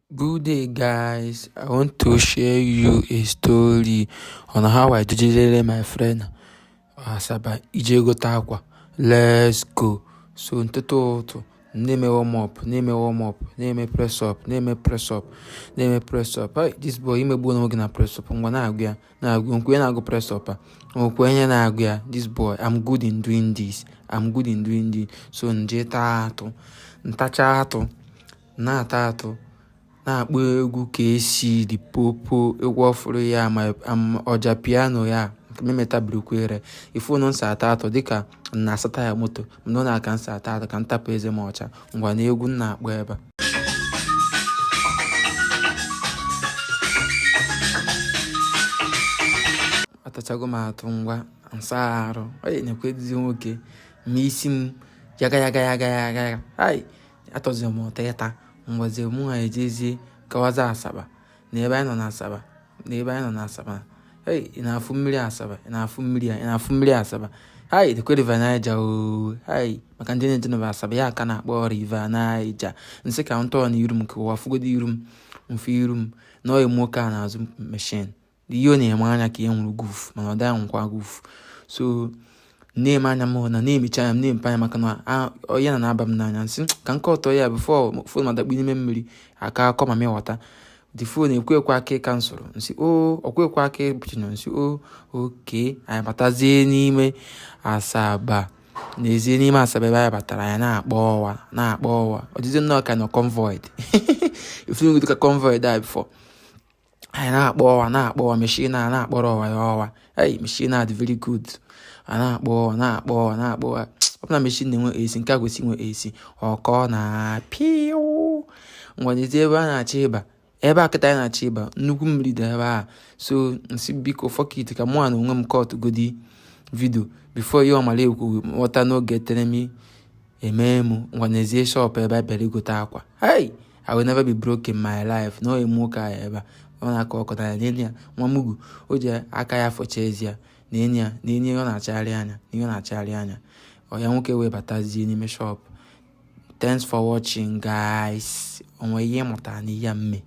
Good day, guys. I want to share you a story on how I did my friend Asaba ijegota akwa. Let's go. So ntoto name warm up, name press up, name press up. Hey, this boy imegbu na oge na press up. Ngwa na-agụ ya, na-agụ press up. Nkwenye na-agụ ya. This boy, I'm good in doing this. So nje atụ, ntacha atụ, na-ata atụ. Na-akpọ egwu ka esi dị popo egwu ọfụrụ ya ma ọja piano ya memetabirikwere ifonu nsa atọ dịka na-asata ya moto mna ọ na-aka nsa atọ ka ntapụ eze m ọcha ngwa na egwu na-akpọ ebe atachago m atụ ngwa nsa arụ onye na-ekwedizi nwoke ma isi m yaga atọzi m ụtọ ịta ngwazi mụ ha ejezie kawaza Asaba na ebe anyị nọ na Asaba hey ị na-afụ mmiri Asaba hai the river Niger o hai maka ndị na-eje na Asaba ya aka na-akpọ river Niger nsị ka ntọ na iru m ka ụwa fugodi iru m mfe iru m na ọyị nwoke a na-azụ machine ihe ọ na-eme anya ka e nwere goof mana ọ daghị nkwa goof so na-eme anya m na na-emecha anya m na-emepe anya maka na ya na-aba m n'anya nsị ka nke ọtọ ya bifo fon madakpu n'ime mmiri aka akọ ma mịghọta the phone ekwekwa aka kansụrụ nsị ọkwekwa aka ebuchina nsị oke anyị batazie n'ime Asaba n'ezie n'ime Asaba ebe anyị batara anyị na-akpọ ọwa ọdịzi nnọọ ka nọ convoy ifu ka convoy da bifo anyị na-akpọ ọwa machine a na-akpọrọ ọwa ya ọwa hey machine a dị very good a na-akpọ ọbụna machine na-enwe AC nke a kwesị inwe AC ọkọ na piu ngwanyezie ebe a na-achọ ịba ebe akịta anyị na-achọ ịba nnukwu mmiri dị ebe a so nsị biko fọkit ka mụ na onwe m kọt godi vidio bifo ihe ọmala ekwu ghọta n'oge tere m eme mụ ngwanyezie shop ebe a bịara igote akwa hey I will never be broke in my life no eme ụka ya ebe ọ na-akọ ọkọta ya n'enyi ya nwa mugu o ji aka ya fọcha ezi ya n'enyi ọ na-achagharị anya ọ ya nwoke wee batazie n'ime shop. Thanks for watching, guys. Onwe ihe mụtara n'ihe mme